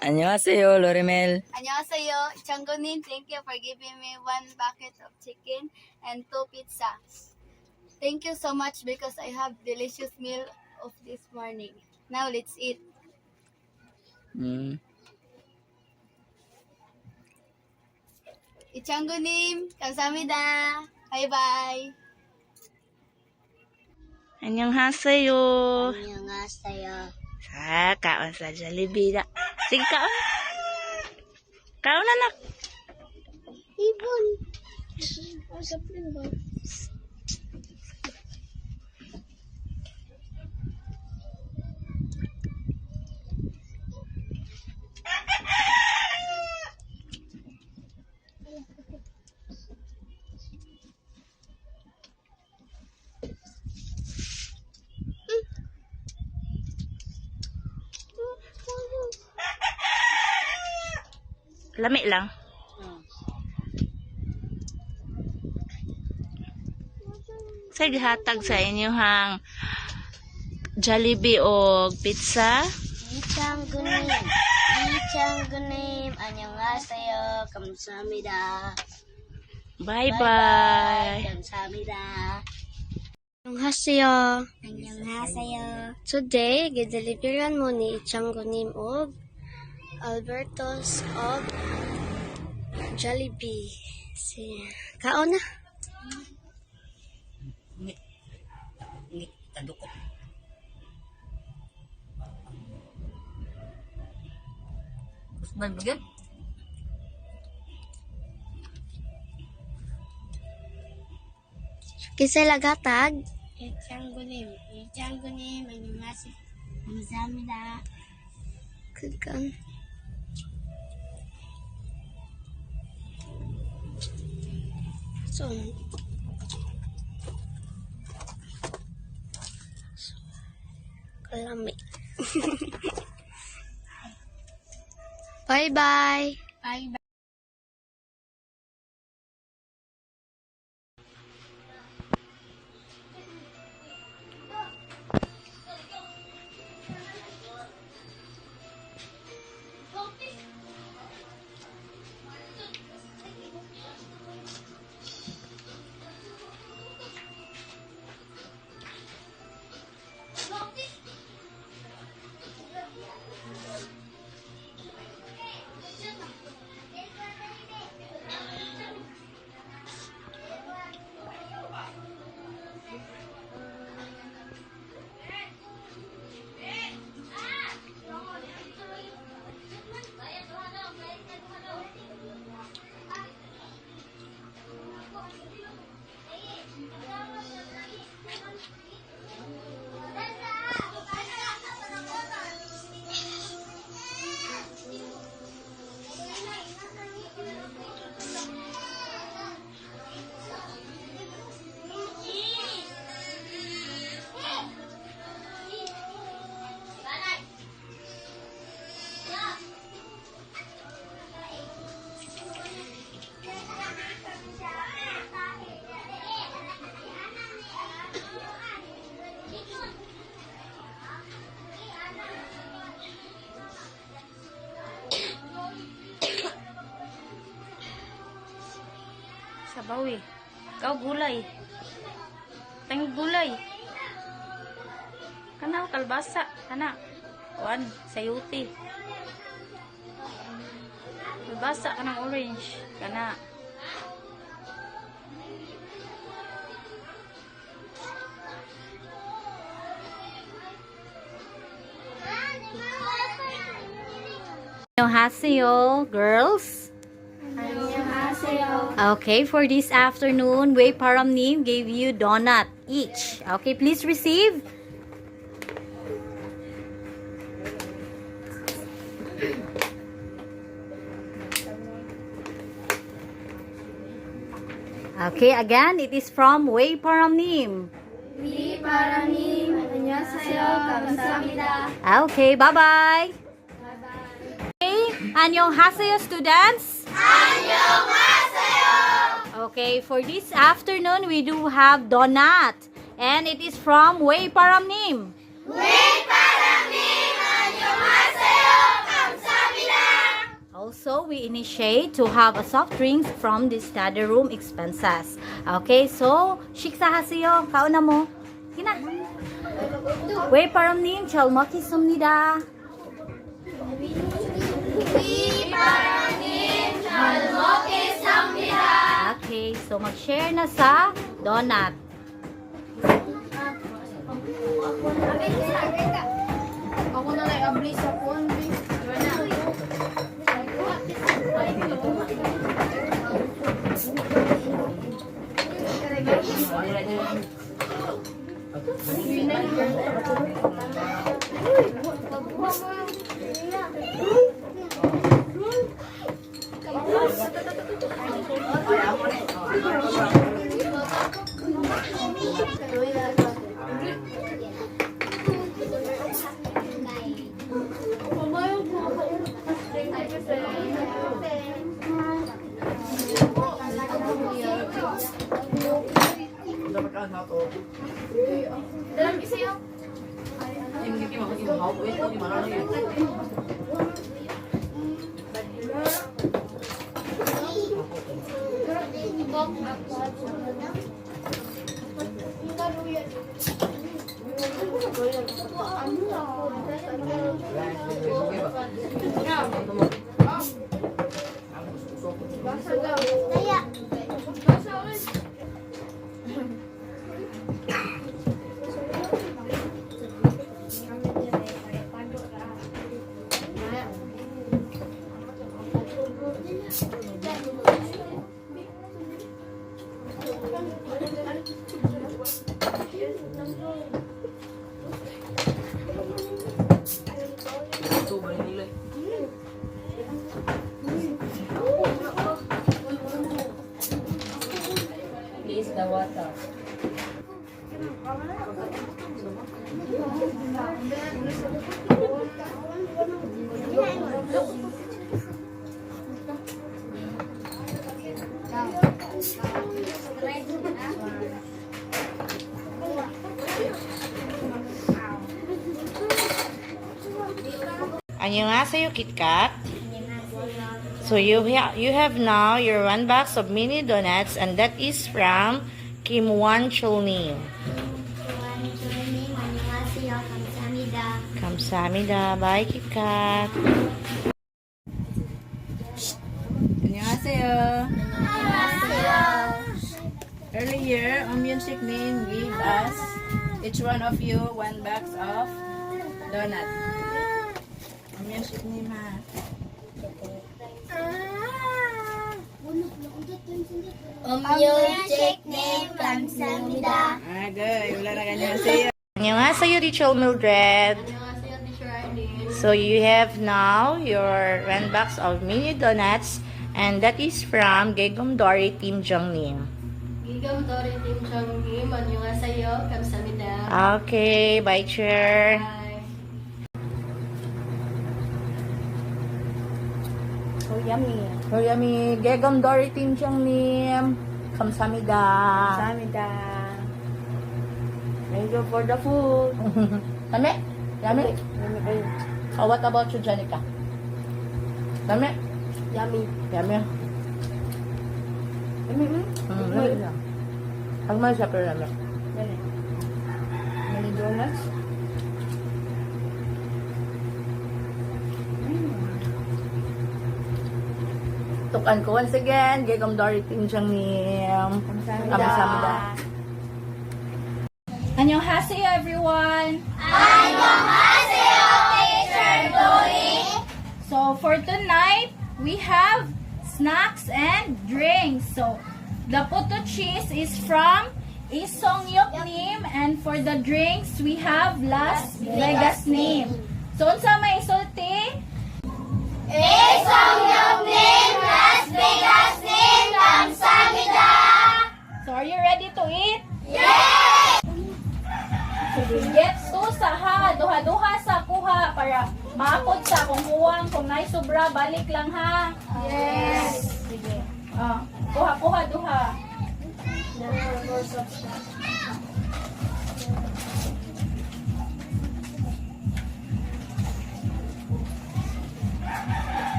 안녕하세요, Loremel. 안녕하세요, Changunin. Thank you for giving me 1 bucket of chicken and 2 pizza. Thank you so much because I have delicious meal of this morning. Now let's eat. Changunin, 감사합니다. Bye bye. 안녕하세요. 안녕하세요. Kaon sa Jollibee. Sige, kaon. Kaon, anak. Ibon. Sa plane ba? Lami lang. Sa gihatag sa inyong Jollibee o pizza. Changunin. 안녕하세요. 감사합니다. Bye-bye. 감사합니다. 안녕하세요. 안녕하세요. Today, gideliveran mo ni Changunim og Alberto's of Jollibee. Kaon na. Tadukot. Kusman mo yun? Kisay lagatag? Changunim. 안녕하세요. 감사합니다. 그건 kalami. Bye bye. Bye bye. Sabaw eh. Ikaw gulay. Tang gulay. Kana kalbasa. Kana. Kuan. Sayuti. Kalbasa ka ng orange. Kana. Annyeonghaseyo, girls. Okay, for this afternoon, Wei Paramnim gave you donut each. Okay, please receive. Okay, again, it is from Wei Paramnim. 위 바람님 안녕하세요. 감사합니다. Okay, bye-bye. Okay, annyeonghaseyo, students. Okay, for this afternoon, we do have donut. And it is from Wei Paramnim. 위 바람님 안녕하세요. 감사합니다. Also, we initiate to have a soft drinks from the study room expenses. Okay, so 식사 하세요. 가오나 mo. Kina. 왜 바람님 잘 먹겠습니다. Okay, so mag-share na sa donut. Ako na lang abli sa phone. Is the water. 안녕하세요, KitKat. So you have now your 1 box of mini donuts, and that is from Kim Wan Cholni. 감사합니다. Bye, KitKat. 안녕하세요. Earlier, Music Name gave us, each one of you, 1 box of donut. Music Name ha. Music name 감사합니다. Good. Wala na ganyan sa'yo. 안녕하세요, Rachel Mildred. 안녕하세요, Teacher Arlene. So you have now your 1 box of mini donuts, and that is from Gegom Dory Team Jongnim. Gigam Dori Team Chongnim. 안녕하세요, 감사합니다. Okay, bye, Chair. Bye. So yummy. So yummy. Gegom Dory Team Jongnim. 감사합니다. 감사합니다. Thank you for the food. Dami? Dami? Oh, what about you, Janica? Dami? Yummy. Dami. Dami na. Ang mahal siya, pero dami. Mini donuts. Tukan ko once again. Gegom Dory Team Jongnim. 감사합니다. 안녕하세요 everyone. So for tonight, we have snacks and drinks. So the potato cheese is from Isong Yopnim, and for the drinks, we have Las Vegas name. So unsa may isulti? So are you ready to eat? Get to sa ha, duha-duha sa kuha para maapod sa kung huwang, kung na'y sobra, balik lang ha. Yes. Sige. Kuha, duha.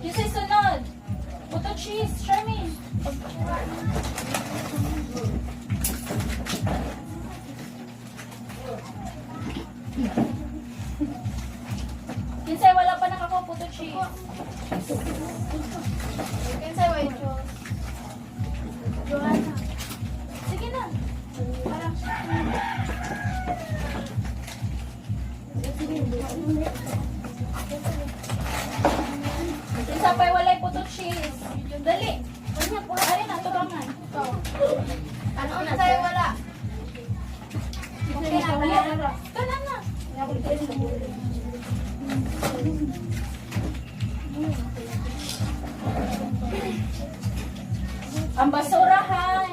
Kinsay sunod? Puto cheese, Charmaine. Kinsay wala pa nakakuha puto cheese. Kinsay white sauce. Joanna. Sige na. Parang Kinsa pa'y walay puto cheese. Dali. Kanya po. Ay na, tubangan. Ano na tayo wala? Okay na, wala. Kana na. Ang basurahan.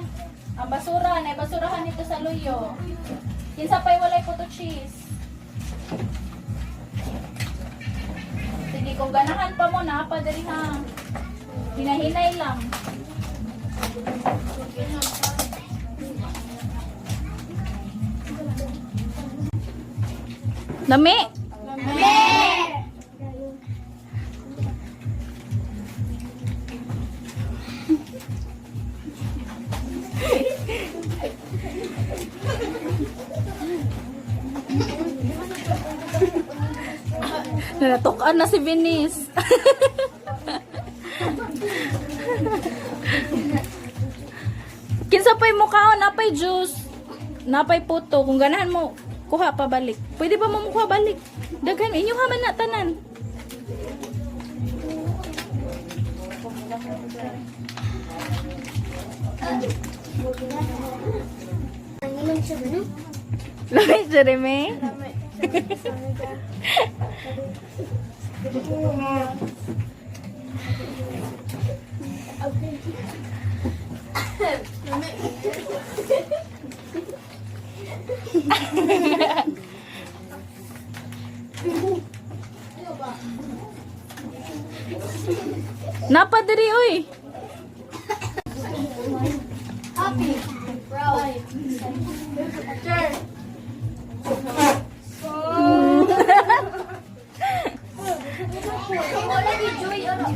Ang basurahan ay basurahan nito sa luyo. Kinsa pa'y walay puto cheese. Sige, kung ganahan pa mo na, padali ha. Hinahinay lang. Lami! Natukan na si Venice. Kinsa pa'y mukha napay juice, napay puto. Kung ganahan mo, kuha pa balik. Pwede ba mo kuha balik? Daghan, inyong haman na tanan. Lamay, Jeremy. Napadiri, oy. Happy. Proud. Sure. Wala ni Joy, ano?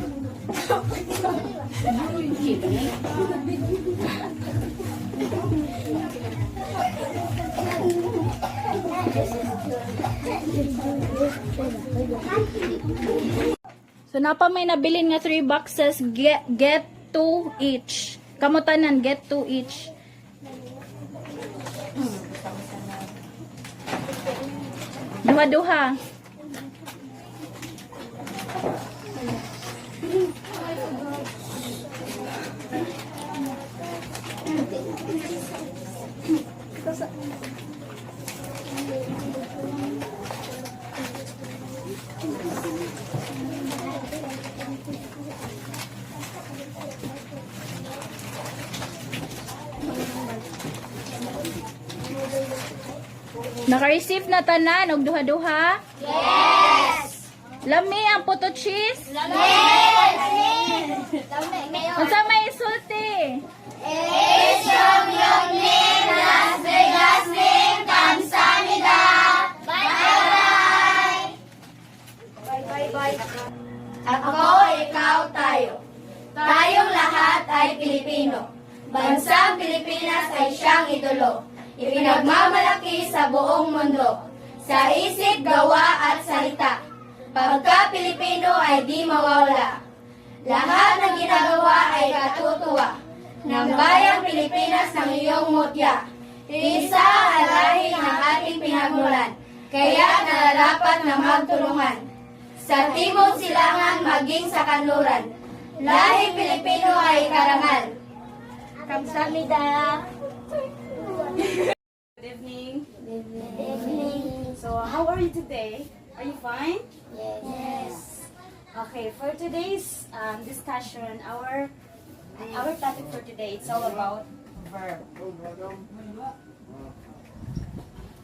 So napa may nabilin nga 3 boxes, get 2 each. Kamutanan, get 2 each. Duha-duha. Naka-receive na tanan og duha-duha? Yes! Lami ang puto cheese? Yes! Lami ngayon. Unsa may isulti? Las Vegas Ning Kamsahamnida. Bye-bye! Bye-bye. Ako, ikaw, tayo. Tayong lahat ay Pilipino. Bansang Pilipinas ay siyang idolo. Ipinagmamalaki sa buong mundo. Sa isip, gawa at salita. Pagka Pilipino ay di mawawala. Lahat ng ginagawa ay katutuwa. Ng bayang Pilipinas ng iyong mutya. Isa ang lahi ng ating pinagmulan. Kaya nararapat na magtulungan. Sa timog silangan maging sa kanluran. Lahi Pilipino ay karangal. Kamsahamnida. Good evening. So, how are you today? Are you fine? Yes. Okay, for today's discussion, our topic for today, it's all about verb.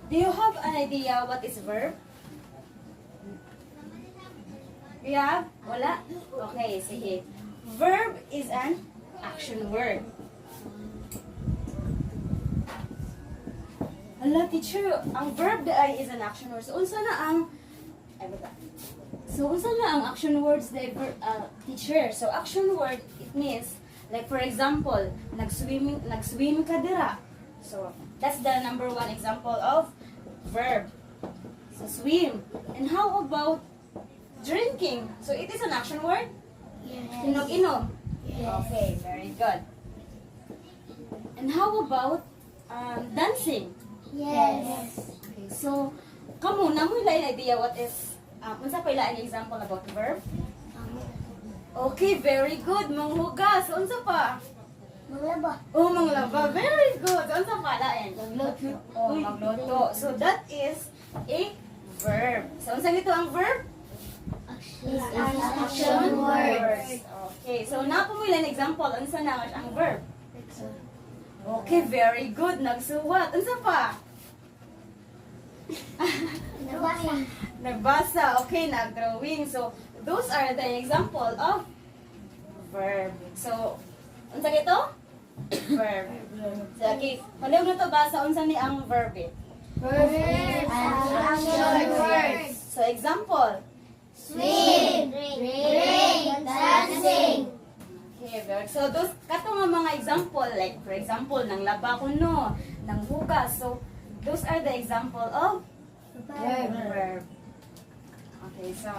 Do you have an idea what is verb? You have? Wala? Okay, sige. Verb is an action word. Hala, teacher, ang verb ay is an action word. So, unsa na ang... Ay, bata. So, unsa na ang action words teacher? So, action word, it means, like for example, nag-swim ka dira. So, that's the number one example of verb. So, swim. And how about drinking? So, it is an action word? Inom-inom. Okay, very good. And how about dancing? Yes. Okay, so, kamo, namoy lain idea what is, unsa pa ilain example about verb? Okay, very good. Manghugas. Unsa pa? Maglaba. Oh, manglaba. Very good. Unsa pa lain? Magluto. Oh, magluto. So, that is a verb. So, unsa gito ang verb? Action words. Okay, so napamulan example, unsa na ang verb? Okay, very good. Nagsuwat. Unsa pa? Nabasa. Nagbasa. Okay, nagdrawing. So, those are the example of verb. So, unsa gito? Verb. So, okay, pareho na to basa unsa ni ang verb eh. Action words. So, example. Swim, drink, dancing. Okay, very so those kato nga mga example like for example nang laba ko no, nang hugas. So those are the example of verb. Okay, so